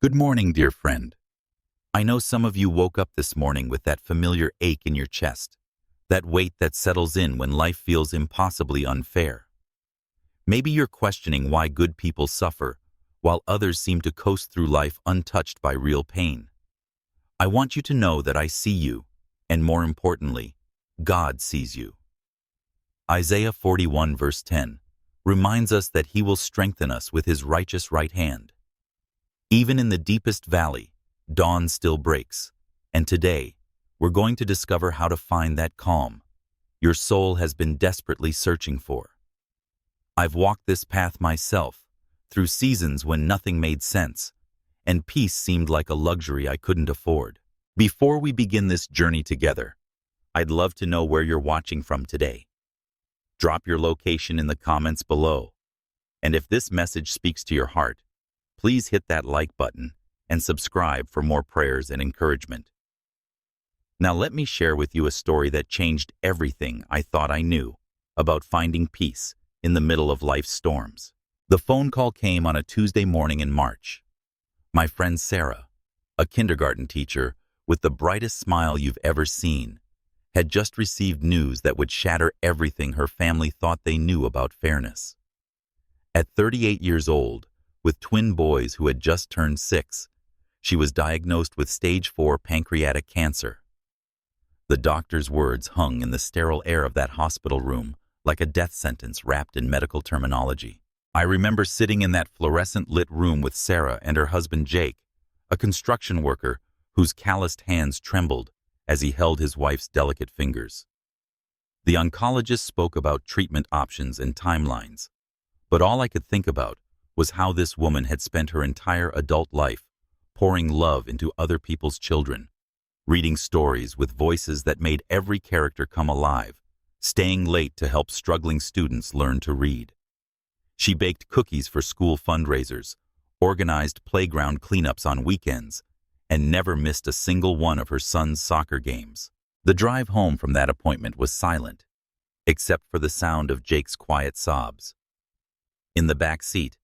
Good morning, dear friend. I know some of you woke up this morning with that familiar ache in your chest, that weight that settles in when life feels impossibly unfair. Maybe you're questioning why good people suffer, while others seem to coast through life untouched by real pain. I want you to know that I see you, and more importantly, God sees you. Isaiah 41 verse 10 reminds us that He will strengthen us with His righteous right hand. Even in the deepest valley, dawn still breaks, and today, we're going to discover how to find that calm your soul has been desperately searching for. I've walked this path myself, through seasons when nothing made sense, and peace seemed like a luxury I couldn't afford. Before we begin this journey together, I'd love to know where you're watching from today. Drop your location in the comments below, and if this message speaks to your heart, please hit that like button and subscribe for more prayers and encouragement. Now let me share with you a story that changed everything I thought I knew about finding peace in the middle of life's storms. The phone call came on a Tuesday morning in March. My friend Sarah, a kindergarten teacher with the brightest smile you've ever seen, had just received news that would shatter everything her family thought they knew about fairness. At 38 years old, with twin boys who had just turned 6, she was diagnosed with stage 4 pancreatic cancer. The doctor's words hung in the sterile air of that hospital room like a death sentence wrapped in medical terminology. I remember sitting in that fluorescent-lit room with Sarah and her husband Jake, a construction worker whose calloused hands trembled as he held his wife's delicate fingers. The oncologist spoke about treatment options and timelines, but all I could think about was how this woman had spent her entire adult life pouring love into other people's children, reading stories with voices that made every character come alive, staying late to help struggling students learn to read. She baked cookies for school fundraisers, organized playground cleanups on weekends, and never missed a single one of her son's soccer games. The drive home from that appointment was silent, except for the sound of Jake's quiet sobs. In the back seat,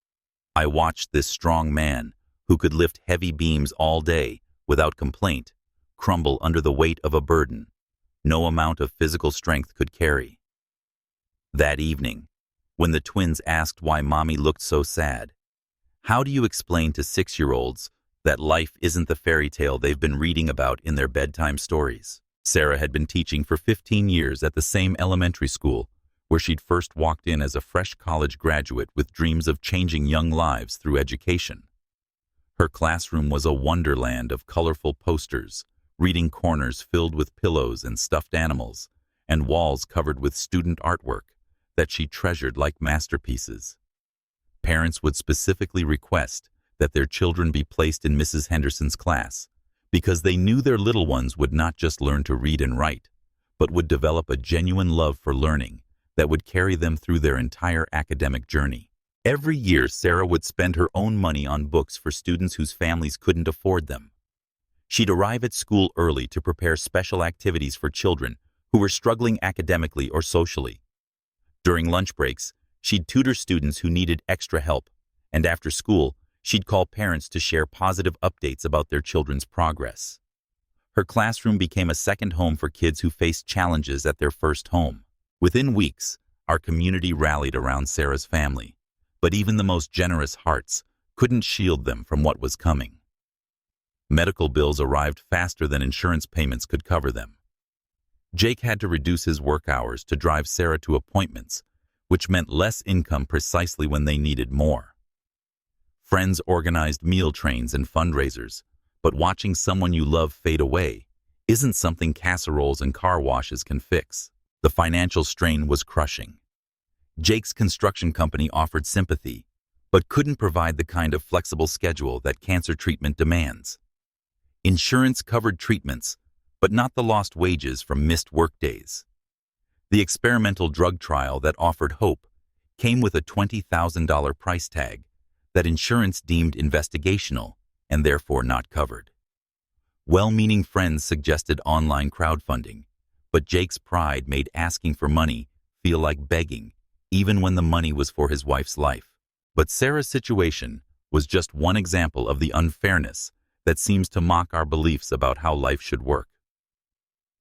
I watched this strong man, who could lift heavy beams all day without complaint, crumble under the weight of a burden no amount of physical strength could carry. That evening, when the twins asked why Mommy looked so sad, how do you explain to 6-year-olds that life isn't the fairy tale they've been reading about in their bedtime stories? Sarah had been teaching for 15 years at the same elementary school where she'd first walked in as a fresh college graduate with dreams of changing young lives through education. Her classroom was a wonderland of colorful posters, reading corners filled with pillows and stuffed animals, and walls covered with student artwork that she treasured like masterpieces. Parents would specifically request that their children be placed in Mrs. Henderson's class because they knew their little ones would not just learn to read and write, but would develop a genuine love for learning that would carry them through their entire academic journey. Every year, Sarah would spend her own money on books for students whose families couldn't afford them. She'd arrive at school early to prepare special activities for children who were struggling academically or socially. During lunch breaks, she'd tutor students who needed extra help, and after school, she'd call parents to share positive updates about their children's progress. Her classroom became a second home for kids who faced challenges at their first home. Within weeks, our community rallied around Sarah's family, but even the most generous hearts couldn't shield them from what was coming. Medical bills arrived faster than insurance payments could cover them. Jake had to reduce his work hours to drive Sarah to appointments, which meant less income precisely when they needed more. Friends organized meal trains and fundraisers, but watching someone you love fade away isn't something casseroles and car washes can fix. The financial strain was crushing. Jake's construction company offered sympathy, but couldn't provide the kind of flexible schedule that cancer treatment demands. Insurance covered treatments, but not the lost wages from missed workdays. The experimental drug trial that offered hope came with a $20,000 price tag that insurance deemed investigational and therefore not covered. Well-meaning friends suggested online crowdfunding, but Jake's pride made asking for money feel like begging, even when the money was for his wife's life. But Sarah's situation was just one example of the unfairness that seems to mock our beliefs about how life should work.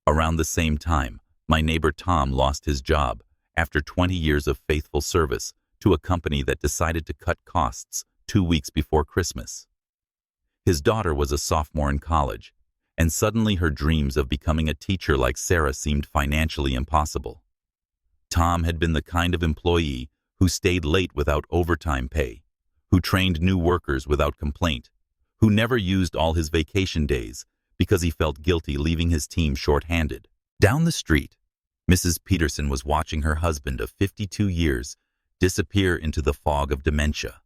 Around the same time, my neighbor Tom lost his job after 20 years of faithful service to a company that decided to cut costs 2 weeks before Christmas. His daughter was a sophomore in college, and suddenly her dreams of becoming a teacher like Sarah seemed financially impossible. Tom had been the kind of employee who stayed late without overtime pay, who trained new workers without complaint, who never used all his vacation days because he felt guilty leaving his team short-handed. Down the street, Mrs. Peterson was watching her husband of 52 years disappear into the fog of dementia.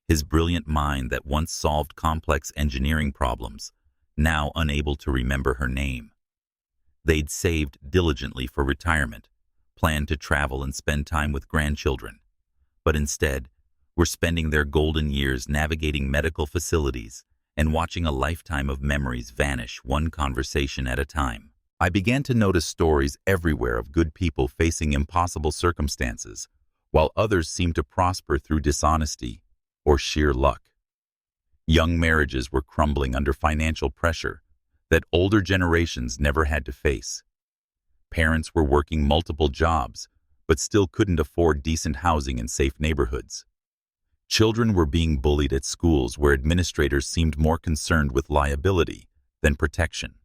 His brilliant mind that once solved complex engineering problems, now unable to remember her name. They'd saved diligently for retirement, planned to travel and spend time with grandchildren, but instead were spending their golden years navigating medical facilities and watching a lifetime of memories vanish one conversation at a time. I began to notice stories everywhere of good people facing impossible circumstances, while others seemed to prosper through dishonesty or sheer luck. Young marriages were crumbling under financial pressure that older generations never had to face. Parents were working multiple jobs, but still couldn't afford decent housing in safe neighborhoods. Children were being bullied at schools where administrators seemed more concerned with liability than protection.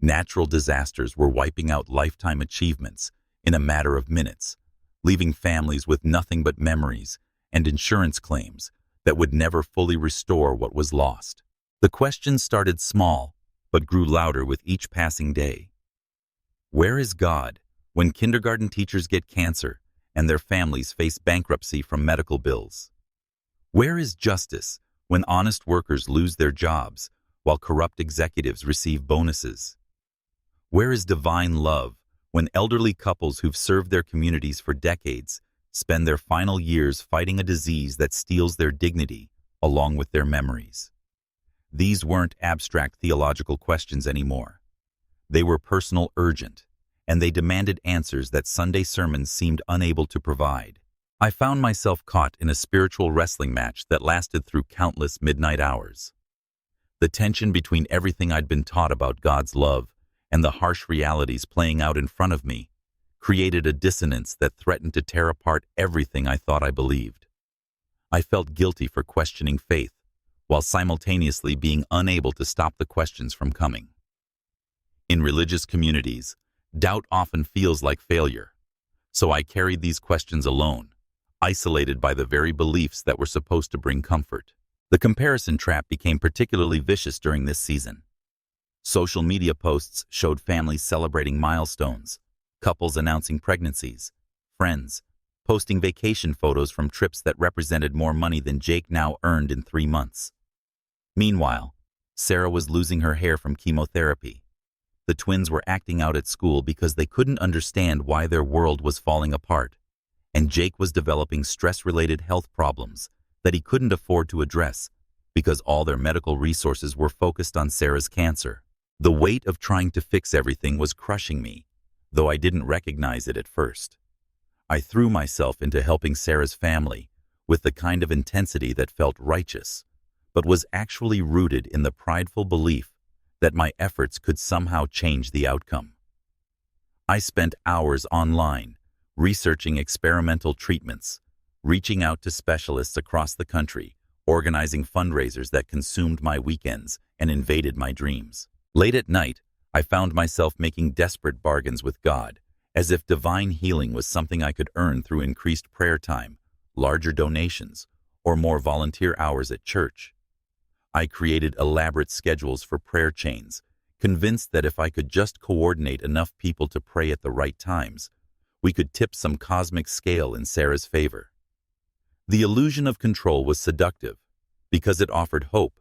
Natural disasters were wiping out lifetime achievements in a matter of minutes, leaving families with nothing but memories and insurance claims that would never fully restore what was lost. The questions started small, but grew louder with each passing day. Where is God when kindergarten teachers get cancer and their families face bankruptcy from medical bills? Where is justice when honest workers lose their jobs while corrupt executives receive bonuses? Where is divine love when elderly couples who've served their communities for decades spend their final years fighting a disease that steals their dignity along with their memories? These weren't abstract theological questions anymore. They were personal, urgent, and they demanded answers that Sunday sermons seemed unable to provide. I found myself caught in a spiritual wrestling match that lasted through countless midnight hours. The tension between everything I'd been taught about God's love and the harsh realities playing out in front of me created a dissonance that threatened to tear apart everything I thought I believed. I felt guilty for questioning faith, while simultaneously being unable to stop the questions from coming. In religious communities, doubt often feels like failure, so I carried these questions alone, isolated by the very beliefs that were supposed to bring comfort. The comparison trap became particularly vicious during this season. Social media posts showed families celebrating milestones, couples announcing pregnancies, friends posting vacation photos from trips that represented more money than Jake now earned in 3 months. Meanwhile, Sarah was losing her hair from chemotherapy. The twins were acting out at school because they couldn't understand why their world was falling apart, and Jake was developing stress-related health problems that he couldn't afford to address because all their medical resources were focused on Sarah's cancer. The weight of trying to fix everything was crushing me, though I didn't recognize it at first. I threw myself into helping Sarah's family with the kind of intensity that felt righteous, but was actually rooted in the prideful belief that my efforts could somehow change the outcome. I spent hours online, researching experimental treatments, reaching out to specialists across the country, organizing fundraisers that consumed my weekends and invaded my dreams. Late at night, I found myself making desperate bargains with God, as if divine healing was something I could earn through increased prayer time, larger donations, or more volunteer hours at church. I created elaborate schedules for prayer chains, convinced that if I could just coordinate enough people to pray at the right times, we could tip some cosmic scale in Sarah's favor. The illusion of control was seductive because it offered hope,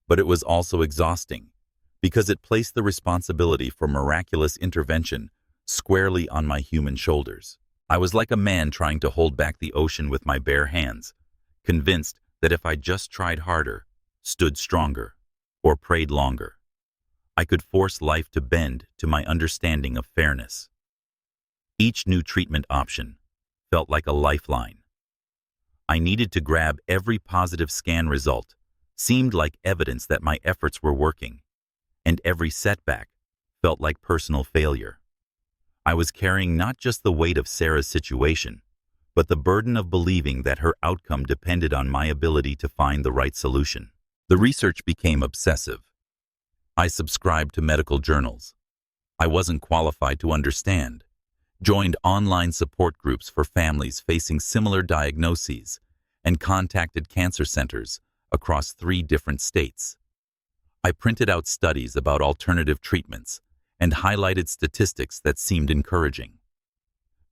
but it was also exhausting because it placed the responsibility for miraculous intervention squarely on my human shoulders. I was like a man trying to hold back the ocean with my bare hands, convinced that if I just tried harder, stood stronger, or prayed longer, I could force life to bend to my understanding of fairness. Each new treatment option felt like a lifeline. I needed to grab every positive scan result, seemed like evidence that my efforts were working, and every setback felt like personal failure. I was carrying not just the weight of Sarah's situation, but the burden of believing that her outcome depended on my ability to find the right solution. The research became obsessive. I subscribed to medical journals I wasn't qualified to understand, joined online support groups for families facing similar diagnoses, and contacted cancer centers across 3 different states. I printed out studies about alternative treatments and highlighted statistics that seemed encouraging.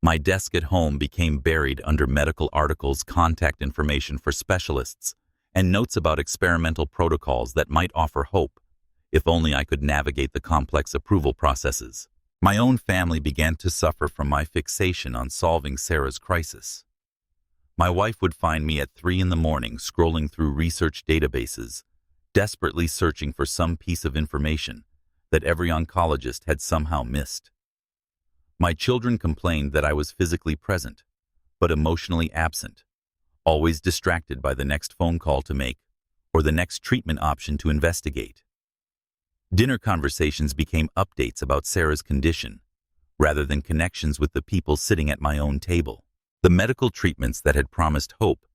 My desk at home became buried under medical articles, contact information for specialists, and notes about experimental protocols that might offer hope, if only I could navigate the complex approval processes. My own family began to suffer from my fixation on solving Sarah's crisis. My wife would find me at 3 in the morning scrolling through research databases, desperately searching for some piece of information that every oncologist had somehow missed. My children complained that I was physically present, but emotionally absent, always distracted by the next phone call to make or the next treatment option to investigate. Dinner conversations became updates about Sarah's condition, rather than connections with the people sitting at my own table. The medical treatments that had promised hope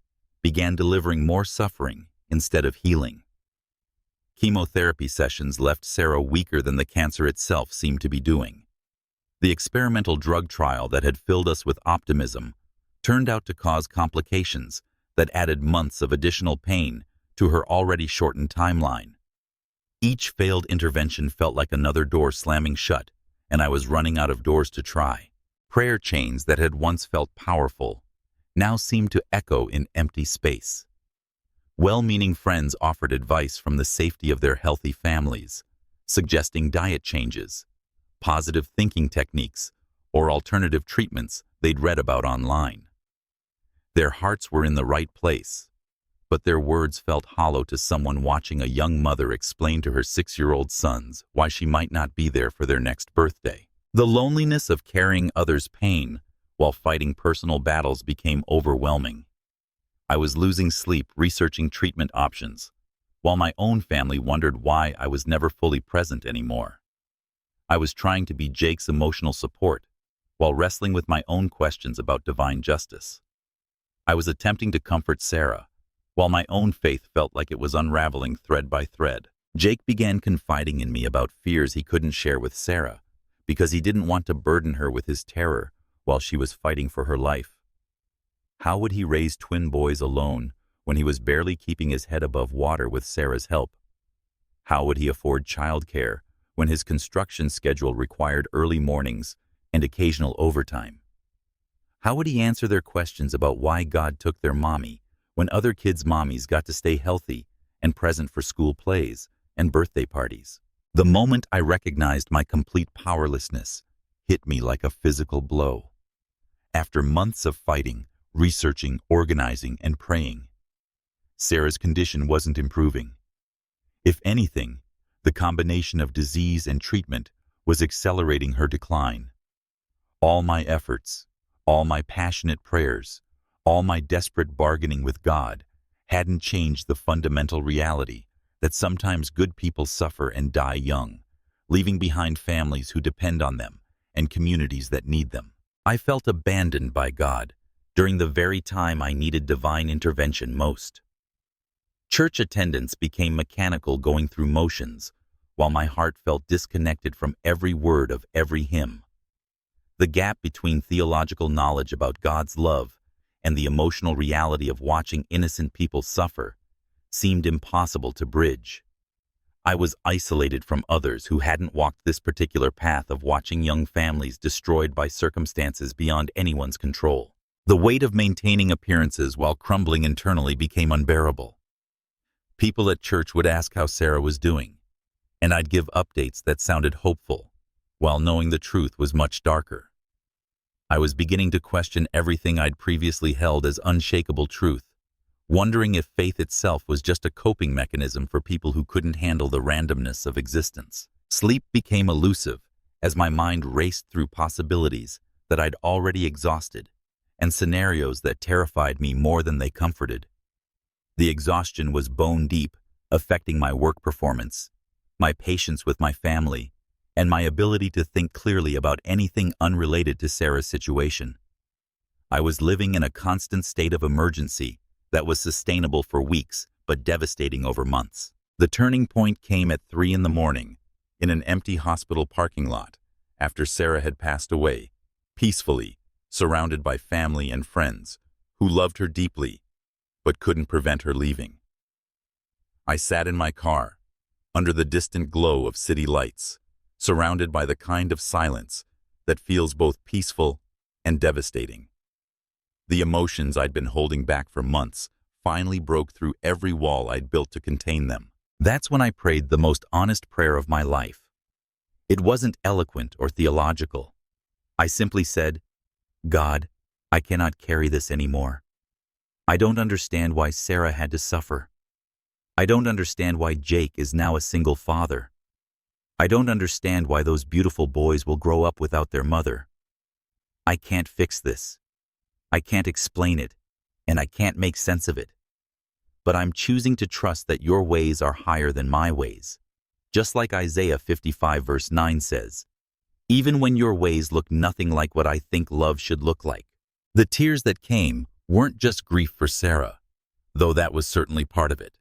began delivering more suffering instead of healing. Chemotherapy sessions left Sarah weaker than the cancer itself seemed to be doing. The experimental drug trial that had filled us with optimism turned out to cause complications that added months of additional pain to her already shortened timeline. Each failed intervention felt like another door slamming shut, and I was running out of doors to try. Prayer chains that had once felt powerful now seemed to echo in empty space. Well-meaning friends offered advice from the safety of their healthy families, suggesting diet changes, positive thinking techniques, or alternative treatments they'd read about online. Their hearts were in the right place, but their words felt hollow to someone watching a young mother explain to her 6-year-old sons why she might not be there for their next birthday. The loneliness of carrying others' pain while fighting personal battles became overwhelming. I was losing sleep researching treatment options, while my own family wondered why I was never fully present anymore. I was trying to be Jake's emotional support, while wrestling with my own questions about divine justice. I was attempting to comfort Sarah, while my own faith felt like it was unraveling thread by thread. Jake began confiding in me about fears he couldn't share with Sarah, because he didn't want to burden her with his terror while she was fighting for her life. How would he raise twin boys alone when he was barely keeping his head above water with Sarah's help? How would he afford childcare when his construction schedule required early mornings and occasional overtime? How would he answer their questions about why God took their mommy when other kids' mommies got to stay healthy and present for school plays and birthday parties? The moment I recognized my complete powerlessness hit me like a physical blow. After months of fighting, researching, organizing, and praying, Sarah's condition wasn't improving. If anything, the combination of disease and treatment was accelerating her decline. All my efforts, all my passionate prayers, all my desperate bargaining with God hadn't changed the fundamental reality that sometimes good people suffer and die young, leaving behind families who depend on them and communities that need them. I felt abandoned by God during the very time I needed divine intervention most. Church attendance became mechanical, going through motions, while my heart felt disconnected from every word of every hymn. The gap between theological knowledge about God's love and the emotional reality of watching innocent people suffer seemed impossible to bridge. I was isolated from others who hadn't walked this particular path of watching young families destroyed by circumstances beyond anyone's control. The weight of maintaining appearances while crumbling internally became unbearable. People at church would ask how Sarah was doing, and I'd give updates that sounded hopeful, while knowing the truth was much darker. I was beginning to question everything I'd previously held as unshakable truth, wondering if faith itself was just a coping mechanism for people who couldn't handle the randomness of existence. Sleep became elusive as my mind raced through possibilities that I'd already exhausted, and scenarios that terrified me more than they comforted. The exhaustion was bone deep, affecting my work performance, my patience with my family, and my ability to think clearly about anything unrelated to Sarah's situation. I was living in a constant state of emergency that was sustainable for weeks but devastating over months. The turning point came at 3 in the morning in an empty hospital parking lot after Sarah had passed away, peacefully, surrounded by family and friends who loved her deeply but couldn't prevent her leaving. I sat in my car, under the distant glow of city lights, surrounded by the kind of silence that feels both peaceful and devastating. The emotions I'd been holding back for months finally broke through every wall I'd built to contain them. That's when I prayed the most honest prayer of my life. It wasn't eloquent or theological. I simply said, God, I cannot carry this anymore. I don't understand why Sarah had to suffer. I don't understand why Jake is now a single father. I don't understand why those beautiful boys will grow up without their mother. I can't fix this. I can't explain it, and I can't make sense of it. But I'm choosing to trust that your ways are higher than my ways. Just like Isaiah 55 verse 9 says, even when your ways look nothing like what I think love should look like. The tears that came weren't just grief for Sarah, though that was certainly part of it.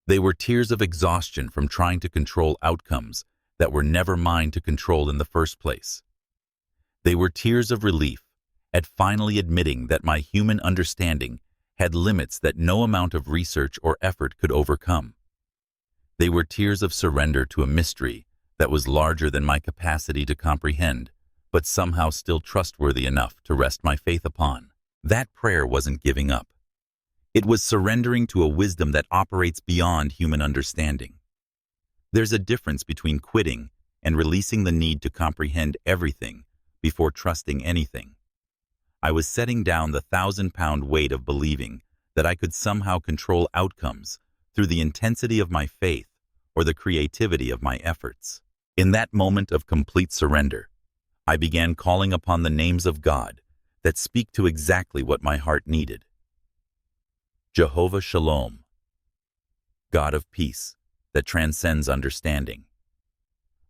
They were tears of exhaustion from trying to control outcomes that were never mine to control in the first place. They were tears of relief at finally admitting that my human understanding had limits that no amount of research or effort could overcome. They were tears of surrender to a mystery that was larger than my capacity to comprehend, but somehow still trustworthy enough to rest my faith upon. That prayer wasn't giving up. It was surrendering to a wisdom that operates beyond human understanding. There's a difference between quitting and releasing the need to comprehend everything before trusting anything. I was setting down the 1,000-pound weight of believing that I could somehow control outcomes through the intensity of my faith or the creativity of my efforts. In that moment of complete surrender, I began calling upon the names of God that speak to exactly what my heart needed. Jehovah Shalom, God of peace that transcends understanding.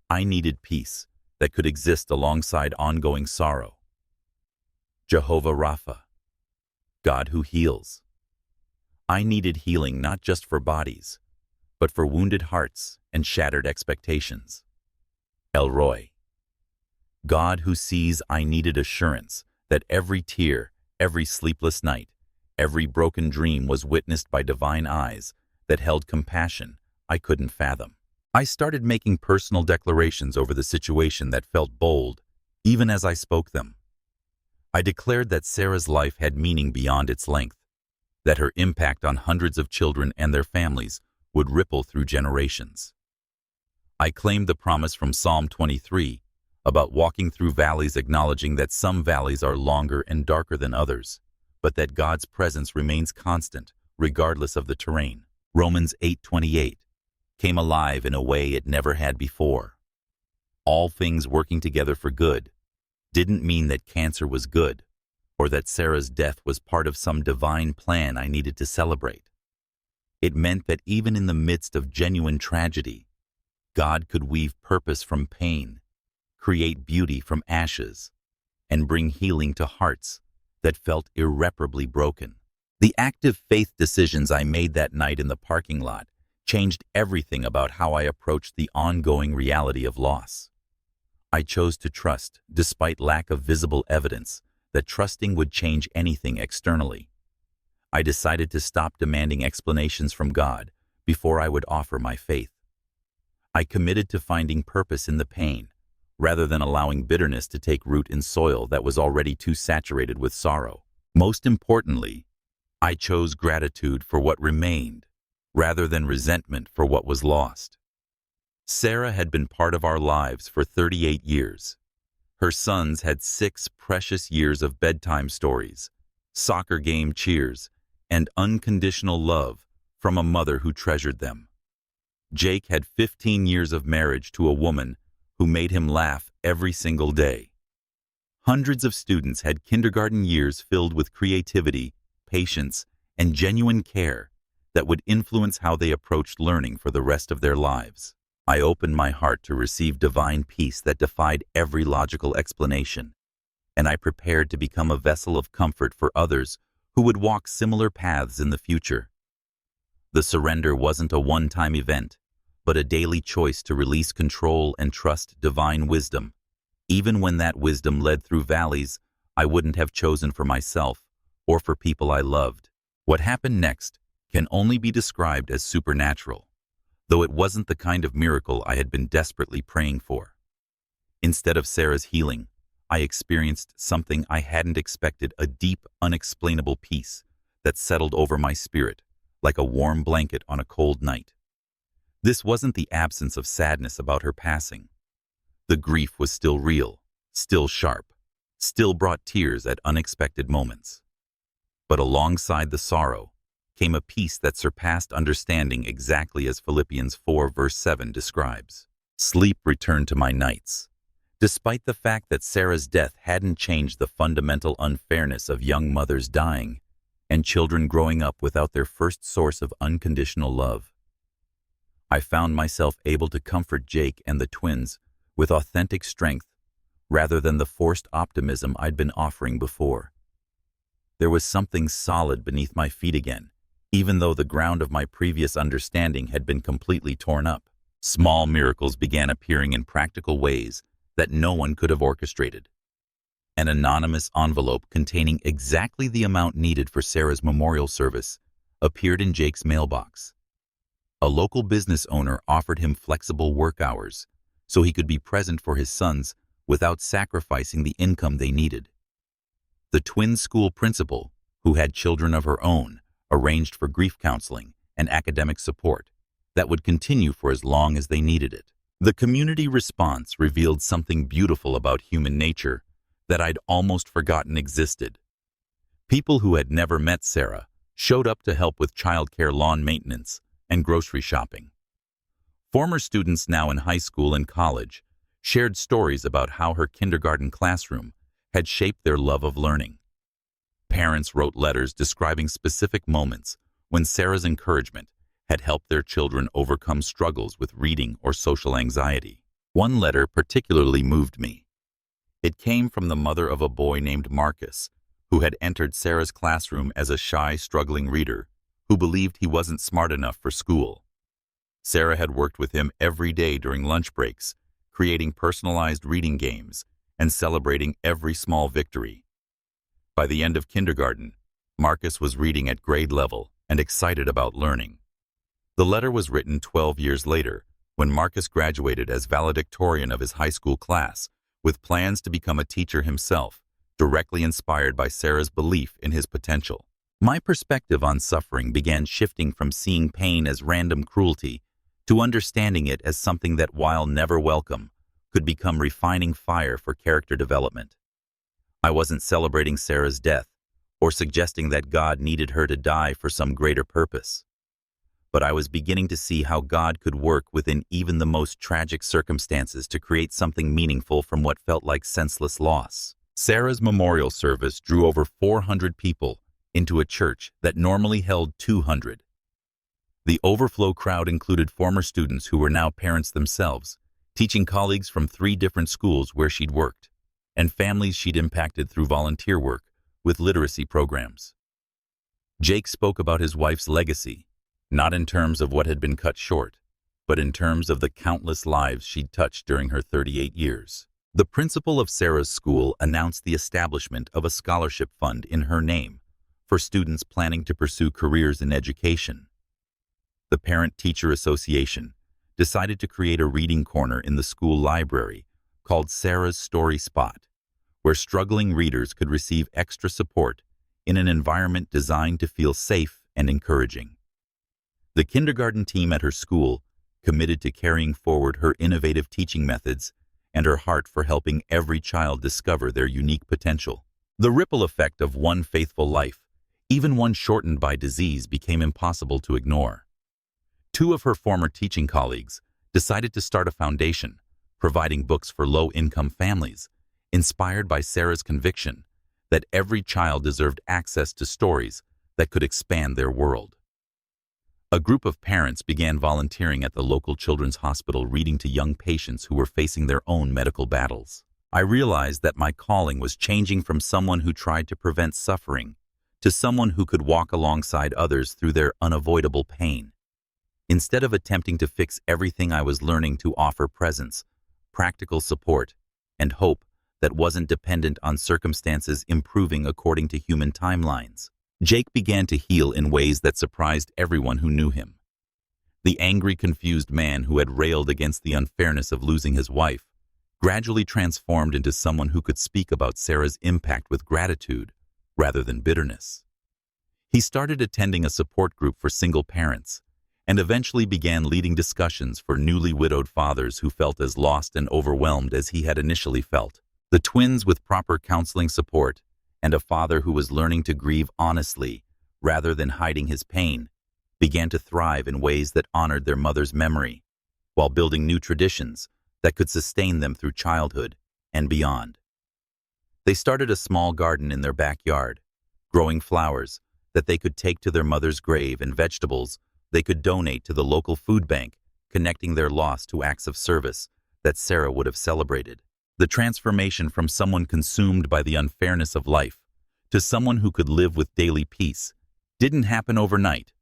I needed peace that could exist alongside ongoing sorrow. Jehovah Rapha, God who heals. I needed healing not just for bodies, but for wounded hearts and shattered expectations. El Roi, God who sees. I needed assurance that every tear, every sleepless night, every broken dream was witnessed by divine eyes that held compassion I couldn't fathom. I started making personal declarations over the situation that felt bold, even as I spoke them. I declared that Sarah's life had meaning beyond its length, that her impact on hundreds of children and their families would ripple through generations. I claimed the promise from Psalm 23 about walking through valleys, acknowledging that some valleys are longer and darker than others, but that God's presence remains constant, regardless of the terrain. Romans 8:28 came alive in a way it never had before. All things working together for good didn't mean that cancer was good, or that Sarah's death was part of some divine plan I needed to celebrate. It meant that even in the midst of genuine tragedy, God could weave purpose from pain, create beauty from ashes, and bring healing to hearts that felt irreparably broken. The active faith decisions I made that night in the parking lot changed everything about how I approached the ongoing reality of loss. I chose to trust, despite lack of visible evidence, that trusting would change anything externally. I decided to stop demanding explanations from God before I would offer my faith. I committed to finding purpose in the pain, rather than allowing bitterness to take root in soil that was already too saturated with sorrow. Most importantly, I chose gratitude for what remained, rather than resentment for what was lost. Sarah had been part of our lives for 38 years. Her sons had 6 precious years of bedtime stories, soccer game cheers, and unconditional love from a mother who treasured them. Jake had 15 years of marriage to a woman who made him laugh every single day. Hundreds of students had kindergarten years filled with creativity, patience, and genuine care that would influence how they approached learning for the rest of their lives. I opened my heart to receive divine peace that defied every logical explanation, and I prepared to become a vessel of comfort for others who would walk similar paths in the future. The surrender wasn't a one-time event, but a daily choice to release control and trust divine wisdom. Even when that wisdom led through valleys I wouldn't have chosen for myself or for people I loved. What happened next can only be described as supernatural, though it wasn't the kind of miracle I had been desperately praying for. Instead of Sarah's healing, I experienced something I hadn't expected, a deep, unexplainable peace that settled over my spirit like a warm blanket on a cold night. This wasn't the absence of sadness about her passing. The grief was still real, still sharp, still brought tears at unexpected moments. But alongside the sorrow came a peace that surpassed understanding, exactly as Philippians 4 verse 7 describes. Sleep returned to my nights. Despite the fact that Sarah's death hadn't changed the fundamental unfairness of young mothers dying and children growing up without their first source of unconditional love. I found myself able to comfort Jake and the twins with authentic strength rather than the forced optimism I'd been offering before. There was something solid beneath my feet again, even though the ground of my previous understanding had been completely torn up. Small miracles began appearing in practical ways that no one could have orchestrated. An anonymous envelope containing exactly the amount needed for Sarah's memorial service appeared in Jake's mailbox. A local business owner offered him flexible work hours so he could be present for his sons without sacrificing the income they needed. The twin school principal, who had children of her own, arranged for grief counseling and academic support that would continue for as long as they needed it. The community response revealed something beautiful about human nature that I'd almost forgotten existed. People who had never met Sarah showed up to help with childcare, lawn maintenance, and grocery shopping. Former students now in high school and college shared stories about how her kindergarten classroom had shaped their love of learning. Parents wrote letters describing specific moments when Sarah's encouragement had helped their children overcome struggles with reading or social anxiety. One letter particularly moved me. It came from the mother of a boy named Marcus, who had entered Sarah's classroom as a shy, struggling reader who believed he wasn't smart enough for school. Sarah had worked with him every day during lunch breaks, creating personalized reading games and celebrating every small victory. By the end of kindergarten, Marcus was reading at grade level and excited about learning. The letter was written 12 years later, when Marcus graduated as valedictorian of his high school class, with plans to become a teacher himself, directly inspired by Sarah's belief in his potential. My perspective on suffering began shifting from seeing pain as random cruelty to understanding it as something that, while never welcome, could become refining fire for character development. I wasn't celebrating Sarah's death or suggesting that God needed her to die for some greater purpose. But I was beginning to see how God could work within even the most tragic circumstances to create something meaningful from what felt like senseless loss. Sarah's memorial service drew over 400 people into a church that normally held 200. The overflow crowd included former students who were now parents themselves, teaching colleagues from 3 different schools where she'd worked, and families she'd impacted through volunteer work with literacy programs. Jake spoke about his wife's legacy, not in terms of what had been cut short, but in terms of the countless lives she'd touched during her 38 years. The principal of Sarah's school announced the establishment of a scholarship fund in her name for students planning to pursue careers in education. The Parent-Teacher Association decided to create a reading corner in the school library called Sarah's Story Spot, where struggling readers could receive extra support in an environment designed to feel safe and encouraging. The kindergarten team at her school committed to carrying forward her innovative teaching methods and her heart for helping every child discover their unique potential. The ripple effect of one faithful life, even one shortened by disease, became impossible to ignore. 2 of her former teaching colleagues decided to start a foundation, providing books for low-income families inspired by Sarah's conviction that every child deserved access to stories that could expand their world. A group of parents began volunteering at the local children's hospital, reading to young patients who were facing their own medical battles. I realized that my calling was changing from someone who tried to prevent suffering to someone who could walk alongside others through their unavoidable pain. Instead of attempting to fix everything, I was learning to offer presence, practical support, and hope that wasn't dependent on circumstances improving according to human timelines. Jake began to heal in ways that surprised everyone who knew him. The angry, confused man who had railed against the unfairness of losing his wife gradually transformed into someone who could speak about Sarah's impact with gratitude rather than bitterness. He started attending a support group for single parents and eventually began leading discussions for newly widowed fathers who felt as lost and overwhelmed as he had initially felt. The twins, with proper counseling support and a father who was learning to grieve honestly rather than hiding his pain, began to thrive in ways that honored their mother's memory, while building new traditions that could sustain them through childhood and beyond. They started a small garden in their backyard, growing flowers that they could take to their mother's grave and vegetables they could donate to the local food bank, connecting their loss to acts of service that Sarah would have celebrated. The transformation from someone consumed by the unfairness of life to someone who could live with daily peace didn't happen overnight,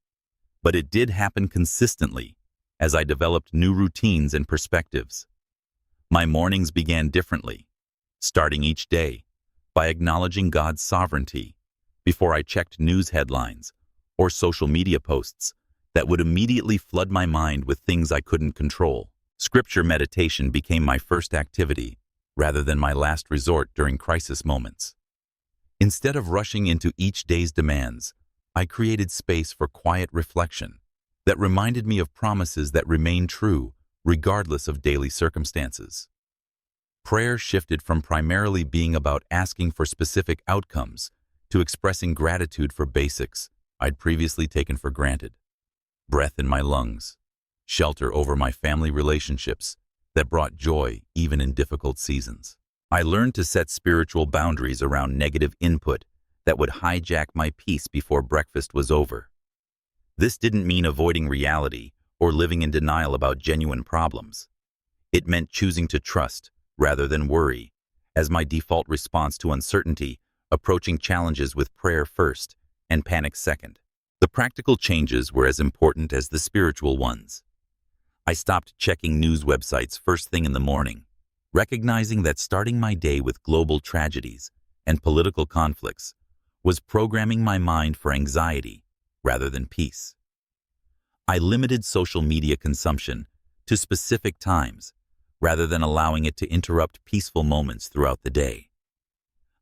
but it did happen consistently as I developed new routines and perspectives. My mornings began differently, starting each day by acknowledging God's sovereignty before I checked news headlines or social media posts that would immediately flood my mind with things I couldn't control. Scripture meditation became my first activity rather than my last resort during crisis moments. Instead of rushing into each day's demands, I created space for quiet reflection that reminded me of promises that remain true regardless of daily circumstances. Prayer shifted from primarily being about asking for specific outcomes to expressing gratitude for basics I'd previously taken for granted. Breath in my lungs, shelter over my family relationships that brought joy even in difficult seasons. I learned to set spiritual boundaries around negative input that would hijack my peace before breakfast was over. This didn't mean avoiding reality or living in denial about genuine problems. It meant choosing to trust rather than worry, as my default response to uncertainty, approaching challenges with prayer first and panic second. The practical changes were as important as the spiritual ones. I stopped checking news websites first thing in the morning, recognizing that starting my day with global tragedies and political conflicts was programming my mind for anxiety rather than peace. I limited social media consumption to specific times rather than allowing it to interrupt peaceful moments throughout the day.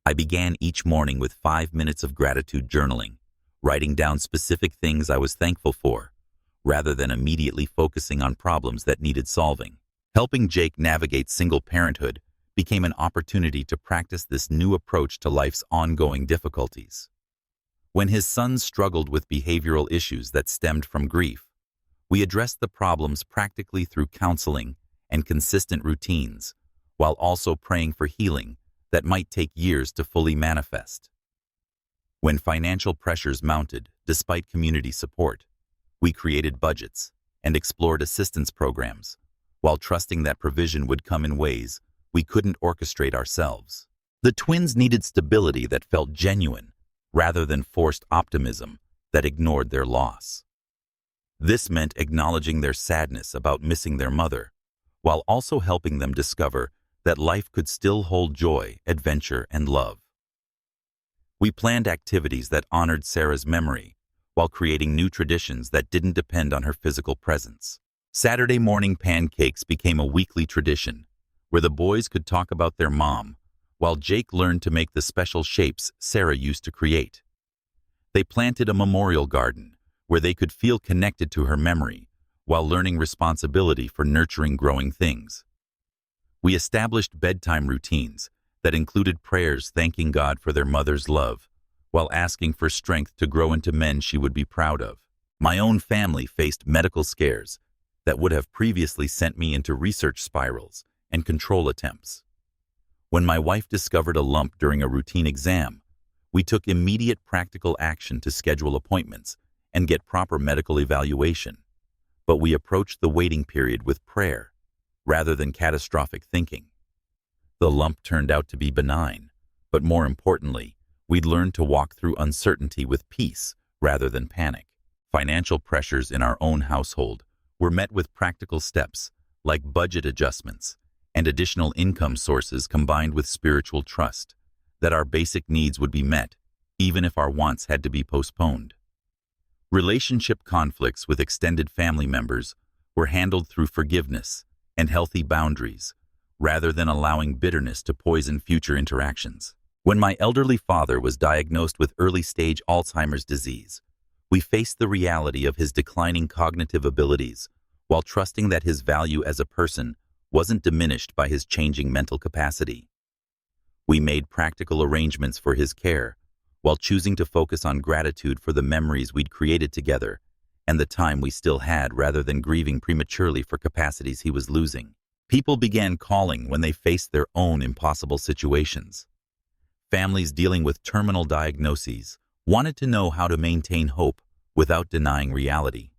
I began each morning with 5 minutes of gratitude journaling, writing down specific things I was thankful for, rather than immediately focusing on problems that needed solving. Helping Jake navigate single parenthood became an opportunity to practice this new approach to life's ongoing difficulties. When his son struggled with behavioral issues that stemmed from grief, we addressed the problems practically through counseling and consistent routines, while also praying for healing that might take years to fully manifest. When financial pressures mounted, despite community support, we created budgets and explored assistance programs, while trusting that provision would come in ways we couldn't orchestrate ourselves. The twins needed stability that felt genuine, rather than forced optimism that ignored their loss. This meant acknowledging their sadness about missing their mother, while also helping them discover that life could still hold joy, adventure, and love. We planned activities that honored Sarah's memory, while creating new traditions that didn't depend on her physical presence. Saturday morning pancakes became a weekly tradition, where the boys could talk about their mom, while Jake learned to make the special shapes Sarah used to create. They planted a memorial garden, where they could feel connected to her memory, while learning responsibility for nurturing growing things. We established bedtime routines that included prayers thanking God for their mother's love, while asking for strength to grow into men she would be proud of. My own family faced medical scares that would have previously sent me into research spirals and control attempts. When my wife discovered a lump during a routine exam, we took immediate practical action to schedule appointments and get proper medical evaluation. But we approached the waiting period with prayer, rather than catastrophic thinking. The lump turned out to be benign, but more importantly, we'd learned to walk through uncertainty with peace rather than panic. Financial pressures in our own household were met with practical steps like budget adjustments and additional income sources combined with spiritual trust that our basic needs would be met even if our wants had to be postponed. Relationship conflicts with extended family members were handled through forgiveness and healthy boundaries rather than allowing bitterness to poison future interactions. When my elderly father was diagnosed with early-stage Alzheimer's disease, we faced the reality of his declining cognitive abilities while trusting that his value as a person wasn't diminished by his changing mental capacity. We made practical arrangements for his care while choosing to focus on gratitude for the memories we'd created together and the time we still had rather than grieving prematurely for capacities he was losing. People began calling when they faced their own impossible situations. Families dealing with terminal diagnoses wanted to know how to maintain hope without denying reality.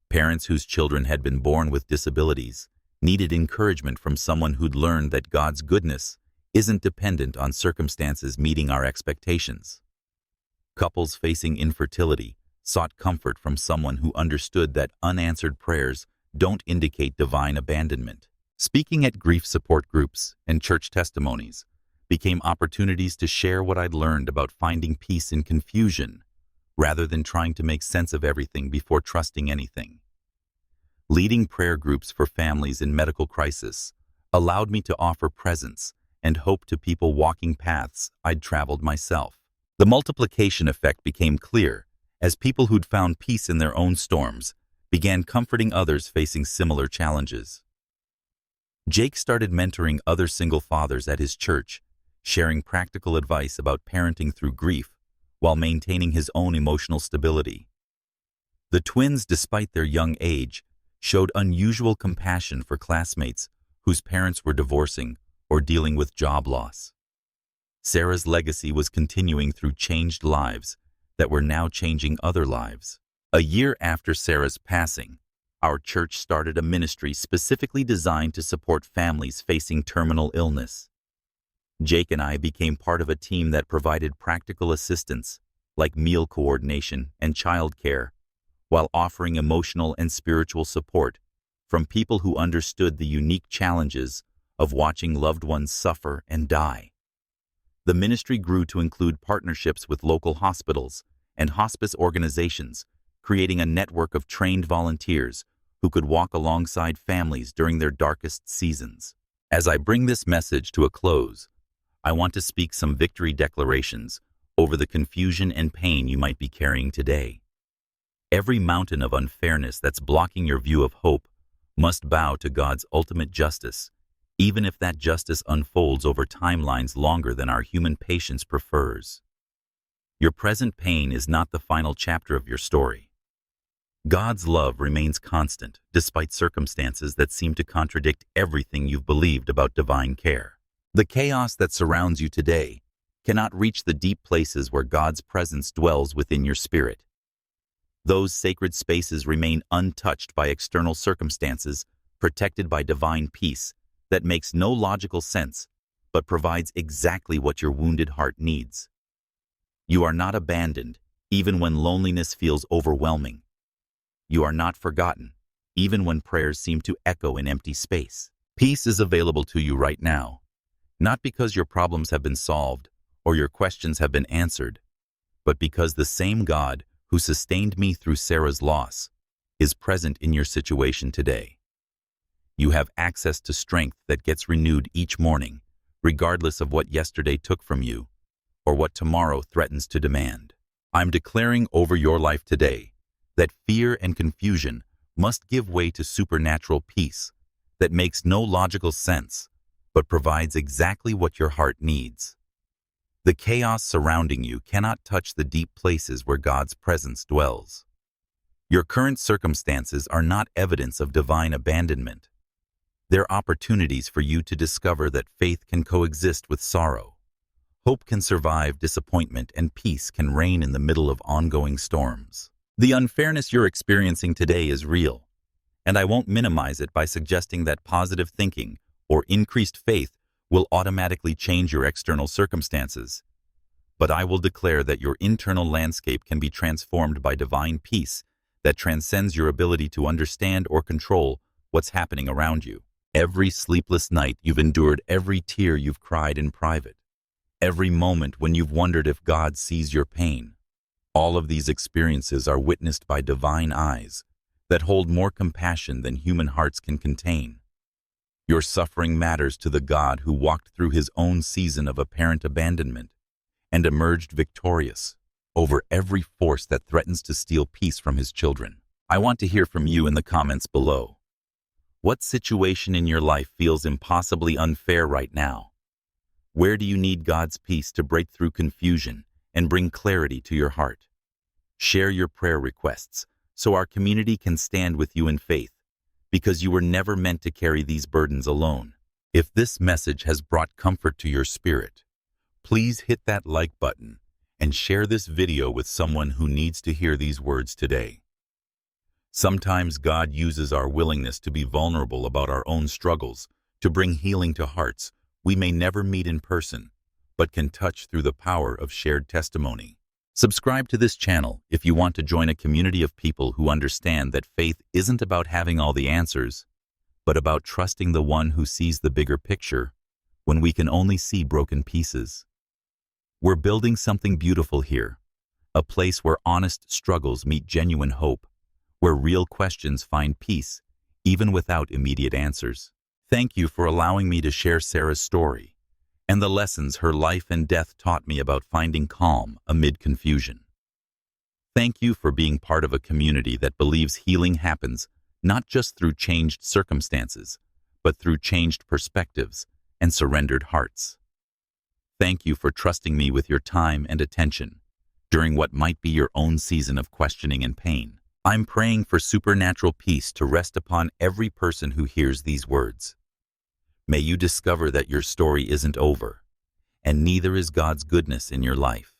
Parents whose children had been born with disabilities needed encouragement from someone who'd learned that God's goodness isn't dependent on circumstances meeting our expectations. Couples facing infertility sought comfort from someone who understood that unanswered prayers don't indicate divine abandonment. Speaking at grief support groups and church testimonies became opportunities to share what I'd learned about finding peace in confusion rather than trying to make sense of everything before trusting anything. Leading prayer groups for families in medical crisis allowed me to offer presence and hope to people walking paths I'd traveled myself. The multiplication effect became clear as people who'd found peace in their own storms began comforting others facing similar challenges. Jake started mentoring other single fathers at his church, sharing practical advice about parenting through grief while maintaining his own emotional stability. The twins, despite their young age, showed unusual compassion for classmates whose parents were divorcing or dealing with job loss. Sarah's legacy was continuing through changed lives that were now changing other lives. A year after Sarah's passing, our church started a ministry specifically designed to support families facing terminal illness. Jake and I became part of a team that provided practical assistance like meal coordination and childcare, while offering emotional and spiritual support from people who understood the unique challenges of watching loved ones suffer and die. The ministry grew to include partnerships with local hospitals and hospice organizations, creating a network of trained volunteers who could walk alongside families during their darkest seasons. As I bring this message to a close, I want to speak some victory declarations over the confusion and pain you might be carrying today. Every mountain of unfairness that's blocking your view of hope must bow to God's ultimate justice, even if that justice unfolds over timelines longer than our human patience prefers. Your present pain is not the final chapter of your story. God's love remains constant despite circumstances that seem to contradict everything you've believed about divine care. The chaos that surrounds you today cannot reach the deep places where God's presence dwells within your spirit. Those sacred spaces remain untouched by external circumstances, protected by divine peace that makes no logical sense, but provides exactly what your wounded heart needs. You are not abandoned, even when loneliness feels overwhelming. You are not forgotten, even when prayers seem to echo in empty space. Peace is available to you right now, not because your problems have been solved or your questions have been answered, but because the same God who sustained me through Sarah's loss is present in your situation today. You have access to strength that gets renewed each morning, regardless of what yesterday took from you or what tomorrow threatens to demand. I'm declaring over your life today that fear and confusion must give way to supernatural peace that makes no logical sense, but provides exactly what your heart needs. The chaos surrounding you cannot touch the deep places where God's presence dwells. Your current circumstances are not evidence of divine abandonment. They're opportunities for you to discover that faith can coexist with sorrow. Hope can survive disappointment, and peace can reign in the middle of ongoing storms. The unfairness you're experiencing today is real, and I won't minimize it by suggesting that positive thinking or increased faith will automatically change your external circumstances. But I will declare that your internal landscape can be transformed by divine peace that transcends your ability to understand or control what's happening around you. Every sleepless night you've endured, every tear you've cried in private, every moment when you've wondered if God sees your pain, all of these experiences are witnessed by divine eyes that hold more compassion than human hearts can contain. Your suffering matters to the God who walked through his own season of apparent abandonment and emerged victorious over every force that threatens to steal peace from his children. I want to hear from you in the comments below. What situation in your life feels impossibly unfair right now? Where do you need God's peace to break through confusion and bring clarity to your heart? Share your prayer requests so our community can stand with you in faith, because you were never meant to carry these burdens alone. If this message has brought comfort to your spirit, please hit that like button and share this video with someone who needs to hear these words today. Sometimes God uses our willingness to be vulnerable about our own struggles to bring healing to hearts we may never meet in person, but can touch through the power of shared testimony. Subscribe to this channel if you want to join a community of people who understand that faith isn't about having all the answers, but about trusting the one who sees the bigger picture when we can only see broken pieces. We're building something beautiful here, a place where honest struggles meet genuine hope, where real questions find peace, even without immediate answers. Thank you for allowing me to share Sarah's story and the lessons her life and death taught me about finding calm amid confusion. Thank you for being part of a community that believes healing happens not just through changed circumstances, but through changed perspectives and surrendered hearts. Thank you for trusting me with your time and attention during what might be your own season of questioning and pain. I'm praying for supernatural peace to rest upon every person who hears these words. May you discover that your story isn't over, and neither is God's goodness in your life.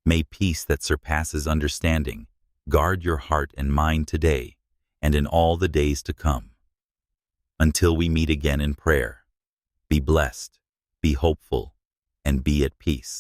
May peace that surpasses understanding guard your heart and mind today and in all the days to come. Until we meet again in prayer, be blessed, be hopeful, and be at peace.